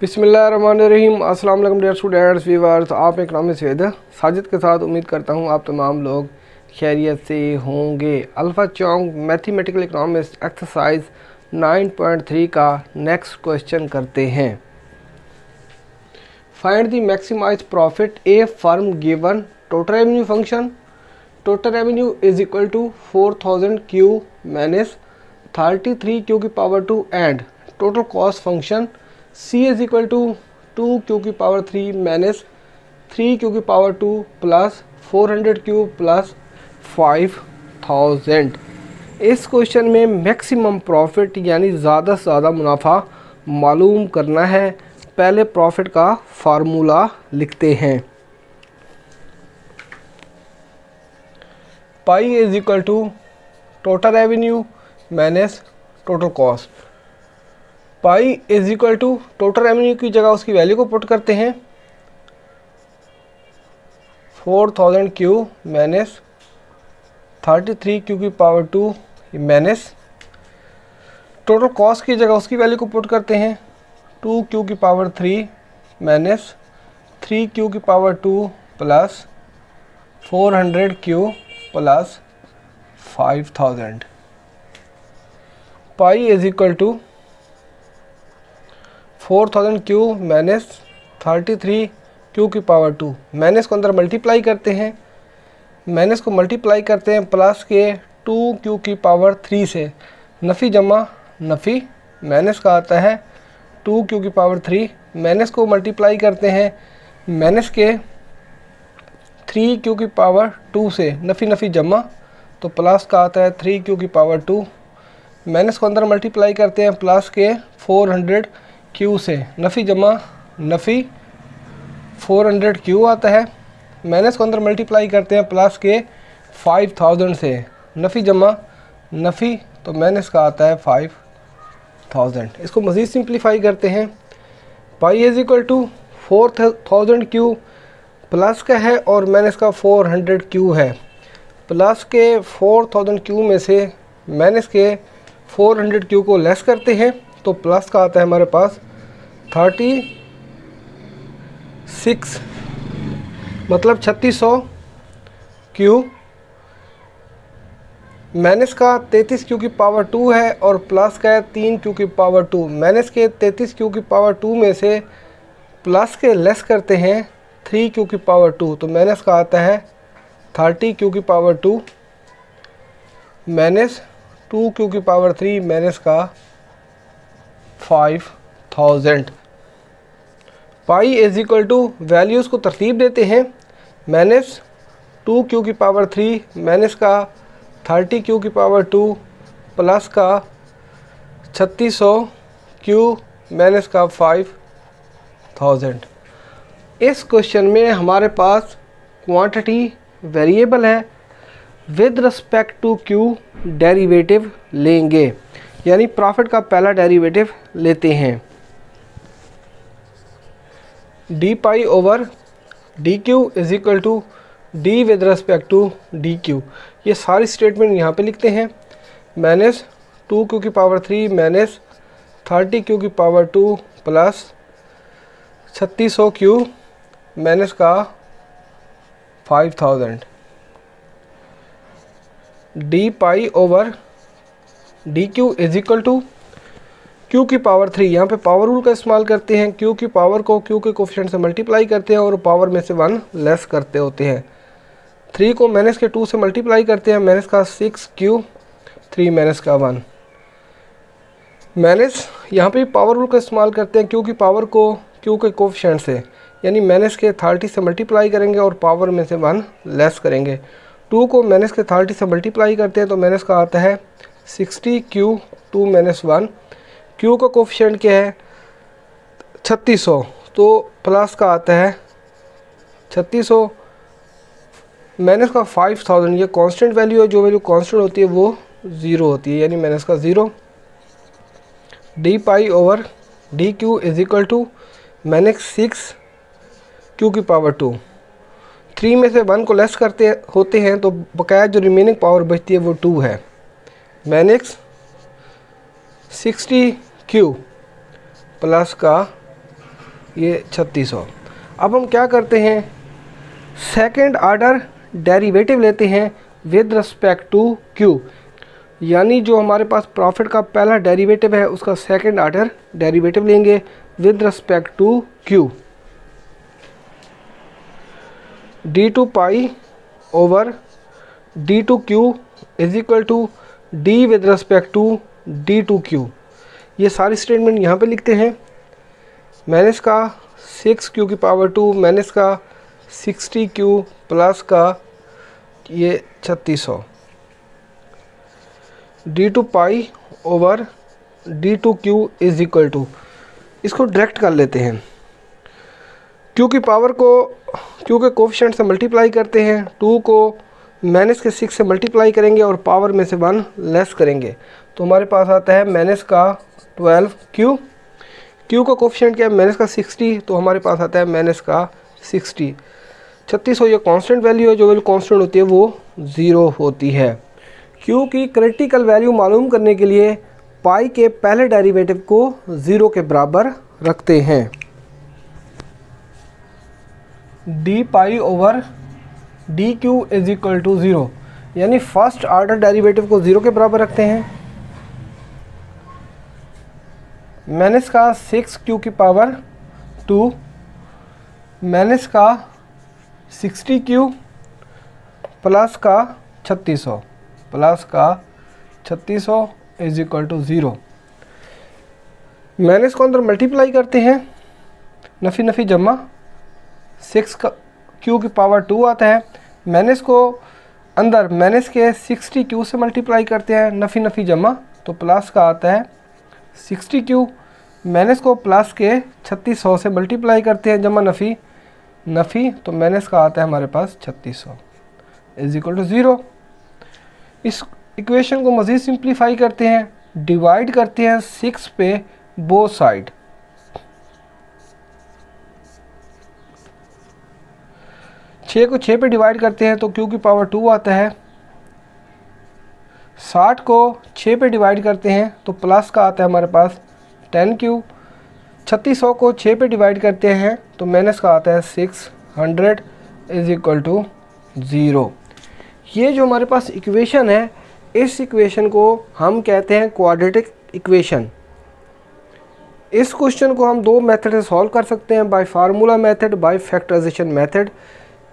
बिस्मिल्लाहिर्रहमानिर्रहीम। अस्सलाम वालेकुम डियर स्टूडेंट्स व्यूअर्स, आप इकनॉमिक्स विद साजिद के साथ। उम्मीद करता हूँ आप तमाम लोग खैरियत से होंगे। Alpha Chiang mathematical economics exercise 9.3 का नेक्स्ट क्वेश्चन करते हैं। Find the maximize profit a firm given total revenue function. Total revenue is equal to 4000 Q minus 33 Q की power 2 and total cost function C is equal to 2 Q की power 3 minus 3 Q की power 2 plus 400 Q plus 5000। इस question में maximum profit यानी ज़्यादा से ज़्यादा मुनाफा मालूम करना है। पहले प्रॉफिट का फार्मूला लिखते हैं। Pi is equal to total revenue minus total cost. Pi is equal to total revenue की जगह उसकी वैल्यू को पुट करते हैं 4000 क्यू माइनस 33 क्यू की पावर 2 माइनस टोटल कॉस्ट की जगह उसकी वैल्यू को पुट करते हैं 2 क्यू की पावर 3 माइनस 3 क्यू की power 2 plus 400 Q plus 5000। Pi is equal to 4000 Q minus 33 Q की पावर 2 माइनस को अंदर मल्टीप्लाई करते हैं, माइनस को मल्टीप्लाई करते हैं प्लस के 2 क्यू की पावर 3 से। नफ़ी जमा नफ़ी माइनस का आता है 2 क्यू की पावर 3, माइनस को मल्टीप्लाई करते हैं माइनस के 3 क्यू की पावर 2 से। नफ़ी नफ़ी जमा तो प्लस का आता है 3 क्यू की पावर 2, माइनस को अंदर मल्टीप्लाई करते हैं प्लस के 400 क्यू से। नफ़ी जमा नफ़ी 400 क्यू आता है, माइनस को अंदर मल्टीप्लाई करते हैं प्लस के 5000 से। नफ़ी जमा नफ़ी तो माइनस का आता है 5000। इसको मज़ीद सिंप्लीफाई करते हैं। Pi is equal to 4000 Q plus का है और माइनस का 400 क्यू है। प्लस के 4000 क्यू में से माइनस के 400 क्यू को लेस करते हैं तो प्लस का आता है हमारे पास 36 मतलब 3600 क्यू, माइनस का 33 क्यू की पावर 2 है और प्लस का है 3 क्यू की पावर 2। माइनस के 33 क्यू की पावर 2 में से प्लस के लेस करते हैं 3 क्यू की पावर 2 तो माइनस का आता है 30 क्यू की पावर 2 माइनस 2 क्यू की पावर 3 माइनस का 5000। Pi is equal two values को तरतीब देते हैं। माइनस 2 क्यू की पावर 3 माइनस का 30 क्यू की पावर 2 प्लस का 3600 क्यू माइनस का 5000। इस क्वेश्चन में हमारे पास क्वांटिटी वेरिएबल है। With respect to Q derivative लेंगे, यानी प्रॉफिट का पहला डेरिवेटिव लेते हैं। D pi over D Q is equal to D with respect to D Q. ये सारी स्टेटमेंट यहाँ पे लिखते हैं। माइनस 2 क्यू की पावर 3 माइनस 30 क्यू की पावर 2 प्लस 3600 क्यू माइनस का 5000। D pi over D Q is equal to Q की पावर 3। यहाँ पे पावर रूल का इस्तेमाल करते हैं। क्यू की पावर को क्यू के कोफिशिएंट से मल्टीप्लाई करते हैं और पावर में से 1 लेस करते होते हैं। 3 को माइनस के 2 से मल्टीप्लाई करते हैं, माइनस का 6 क्यू 3 माइनस का 1 माइनस। यहाँ पे पावर रूल का इस्तेमाल करते हैं। क्यू की पावर को क्यू के कोफिशिएंट से यानी माइनस के 30 से मल्टीप्लाई करेंगे और पावर में से 1 लेस करेंगे। 2 को माइनस के 30 से मल्टीप्लाई करते हैं तो माइनस का आता है 60 क्यू 2 माइनस 1। क्यू का कोफिशिएंट क्या है 3600 तो प्लस का आता है 3600 माइनस का 5000। ये कांस्टेंट वैल्यू है, जो वैल्यू कांस्टेंट होती है वो 0 होती है, यानी माइनस का 0। D pi over D Q is equal to minus 6 Q की पावर 2। 3 में से 1 को लेस करते होते हैं तो बकाया जो रिमेनिंग पावर बचती है वो 2 है। माइनस 60 क्यू प्लस का ये 3600। अब हम क्या करते हैं, सेकंड ऑर्डर डेरिवेटिव लेते हैं विद रिस्पेक्ट टू क्यू, यानी जो हमारे पास प्रॉफिट का पहला डेरिवेटिव है उसका सेकंड ऑर्डर डेरिवेटिव लेंगे with respect to Q. d2 pi over d2q is equal to d with respect to d2q। ये सारी स्टेटमेंट यहाँ पे लिखते हैं। माइनस का 6q की पावर 2 माइनस का 60q प्लस का ये 3600 d2 pi over d2q is equal to, इसको डायरेक्ट कर लेते हैं। q की पावर को q के कोफिशिएंट से मल्टीप्लाई करते हैं, 2 को माइनस के 6 से मल्टीप्लाई करेंगे और पावर में से 1 लेस करेंगे तो हमारे पास आता है माइनस का 12q। q का कोफिशिएंट क्या है, माइनस का 60, तो हमारे पास आता है माइनस का 60। 3600 ये कांस्टेंट वैल्यू है, जो वैल्यू कांस्टेंट होती है वो 0 होती है। q की क्रिटिकल वैल्यू मालूम करने के लिए पाई के पहले डेरिवेटिव को 0 के बराबर रखते हैं। d pi over dq is equal to 0, यानी फर्स्ट ऑर्डर डेरिवेटिव को 0 के बराबर रखते हैं। माइनस का 6q की पावर 2 माइनस का 60q प्लस का 3600 इज इक्वल टू 0। माइनस को अंदर मल्टीप्लाई करते हैं, नफ़ी नफ़ी जमा 6 का q की पावर 2 आता है। माइनस को अंदर माइनस के 60q से मल्टीप्लाई करते हैं, नफ़ी नफ़ी जमा, तो प्लस का आता है 60q। माइनस को प्लस के 3600 से मल्टीप्लाई करते हैं, जमा नफ़ी नफ़ी, तो माइनस का आता है हमारे पास 3600 इज इक्वल टू 0। इस इक्वेशन को मज़ीद सिंप्लीफाई करते हैं, डिवाइड करते हैं 6 पे बोथ साइड। छः को 6 पे डिवाइड करते हैं तो q की पावर 2 आता है। 60 को 6 पे डिवाइड करते हैं तो प्लस का आता है हमारे पास 10q। 3600 को 6 पे डिवाइड करते हैं तो माइनस का आता है 600 इज इक्वल टू 0। ये जो हमारे पास इक्वेशन है, इस इक्वेशन को हम कहते हैं क्वाड्रेटिक इक्वेशन। इस क्वेश्चन को हम दो मेथड से सॉल्व कर सकते हैं, by formula method, by factorization method.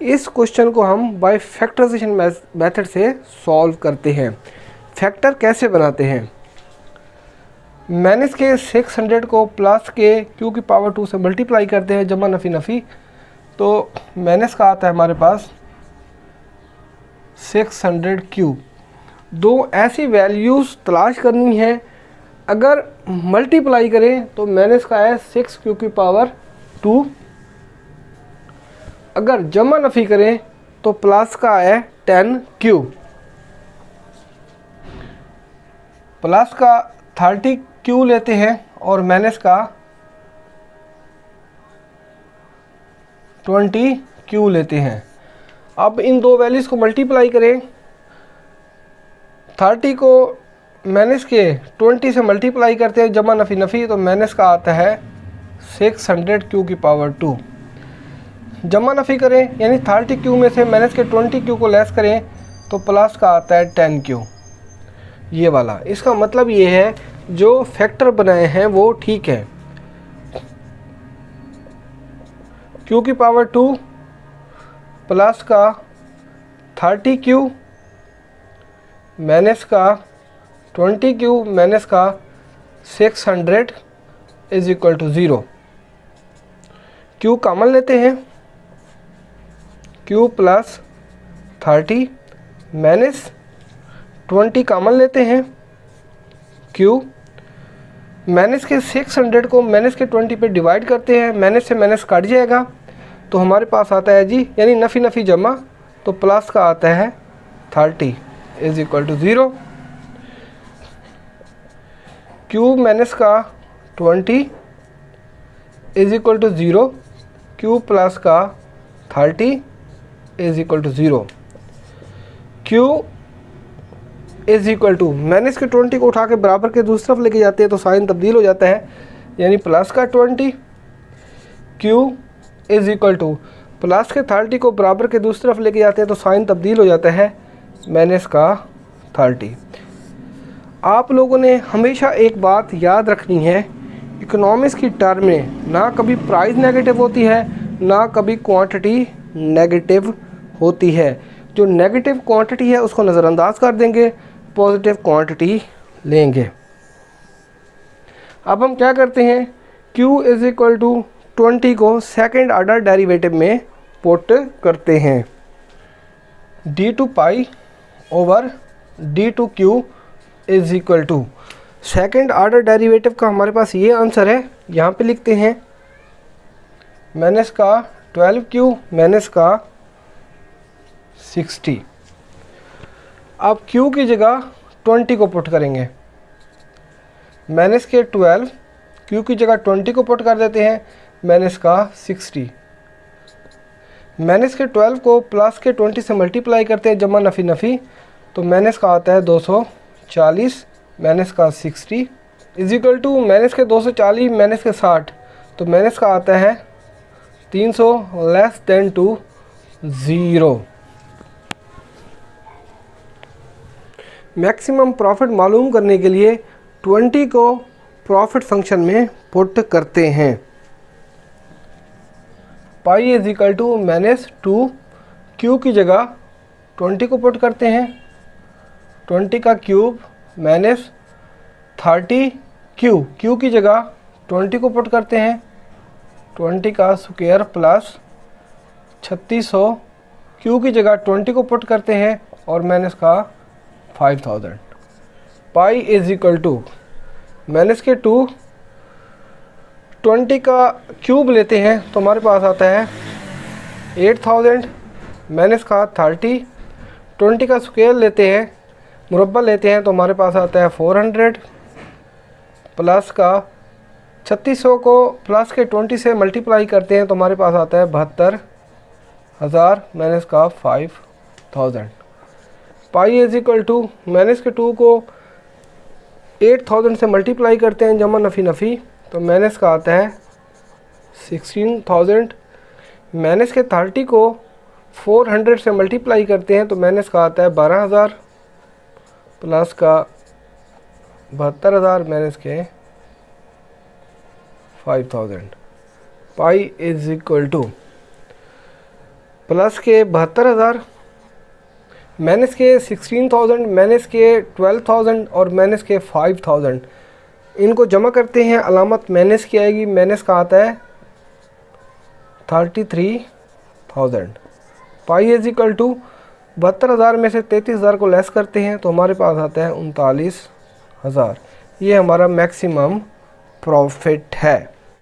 इस क्वेश्चन को हम बाय फैक्टराइजेशन मेथड से सॉल्व करते हैं। फैक्टर कैसे बनाते हैं, माइनस के 600 को प्लस के q की पावर 2 से मल्टीप्लाई करते हैं, जमा नफ़ी नफ़ी, तो माइनस का आता है हमारे पास 600q। दो ऐसी वैल्यूज़ तलाश करनी है, अगर मल्टीप्लाई करें तो माइनस का है 6q की पावर 2, अगर जमा नफ़ी करें तो प्लस का है 10q। प्लस का 30q लेते हैं और माइनस का 20q लेते हैं। अब इन दो वैल्यूज़ को मल्टीप्लाई करें, 30 को माइनस के 20 से मल्टीप्लाई करते हैं, जमा नफ़ी नफ़ी, तो माइनस का आता है 600q की पावर 2। जमा नफ़ी करें यानी 30q में से माइनस के 20q को लेस करें तो प्लस का आता है 10q, ये वाला। इसका मतलब ये है जो फैक्टर बनाए हैं वो ठीक है। q की पावर 2 प्लस का 30q माइनस का 20q माइनस का 600 is equal to 0। q common लेते हैं, q प्लस 30 माइनस 20 कॉमन लेते हैं, q माइनस के 600 को माइनस के 20 पे डिवाइड करते हैं, माइनस से माइनस कट जाएगा तो हमारे पास आता है जी, यानी नफ़ी नफ़ी जमा, तो प्लस का आता है 30 is equal to 0। q minus का 20 is equal to 0, q plus का 30 is equal to 0। q is equal to minus के 20 को उठा के बराबर के दूसरी तरफ लेके जाते हैं तो साइन तब्दील हो जाता है, यानी प्लस का 20 Q is equal two plus के 30 को बराबर के दूसरी तरफ लेके जाते हैं तो साइन तब्दील हो जाता है माइनस का 30। आप लोगों ने हमेशा एक बात याद रखनी है, इकोनॉमिक्स की टर्म में ना कभी प्राइस नेगेटिव होती है ना कभी क्वांटिटी नेगेटिव होती है। जो नेगेटिव क्वांटिटी है उसको नज़रअंदाज कर देंगे, पॉजिटिव क्वांटिटी लेंगे। अब हम क्या करते हैं, Q इज इक्वल टू 20 को सेकेंड ऑर्डर डेरिवेटिव में पुट करते हैं। d2 pi over d2q is equal to second order derivative का हमारे पास ये आंसर है, यहाँ पे लिखते हैं माइनस का 12q माइनस का 60। अब q की जगह 20 को पुट करेंगे, माइनस के 12 q की जगह 20 को पुट कर देते हैं माइनस का 60। माइनस के 12 को प्लस के 20 से मल्टीप्लाई करते हैं जमा नफ़ी नफ़ी, तो माइनस का आता है 240 माइनस का 60 इज इक्वल टू माइनस के 240 माइनस के 60, तो माइनस का आता है 300 less than to 0। Maximum profit मालूम करने के लिए 20 को प्रॉफिट फंक्शन में पुट करते हैं। Pi is equal to minus 2, Q की जगह 20 को पुट करते हैं, 20 का क्यूब माइनस 30 क्यू की जगह 20 को पुट करते हैं, 20 का स्क्वायर प्लस 3600 क्यू की जगह 20 को पुट करते हैं और माइनस का 5000। Pi is equal to minus के 2, 20 का क्यूब लेते हैं तो हमारे पास आता है 8000 माइनस का 30, 20 का स्क्वायर लेते हैं मुरब्बा लेते हैं तो हमारे पास आता है 400 प्लस का 3600 को प्लस के 20 से मल्टीप्लाई करते हैं तो हमारे पास आता है 72000 माइनस का 5000। Pi is equal to minus के 2 को 8000 से मल्टीप्लाई करते हैं जमा नफ़ी नफ़ी, तो माइनस का आता है 16000 माइनस के 30 को 400 से मल्टीप्लाई करते हैं तो माइनस का आता है 12000 प्लस का 72000 माइनस के 5000। Pi is equal two plus के 72000 माइनस के 16000 माइनस के 12000 और माइनस के 5000, इनको जमा करते हैं अलामत माइनस की आएगी, माइनस का आता है 33000। पाई इज इक्वल टू 72000 में से 33000 को लेस करते हैं तो हमारे पास आता है 39000। ये हमारा मैक्सिमम प्रॉफिट है।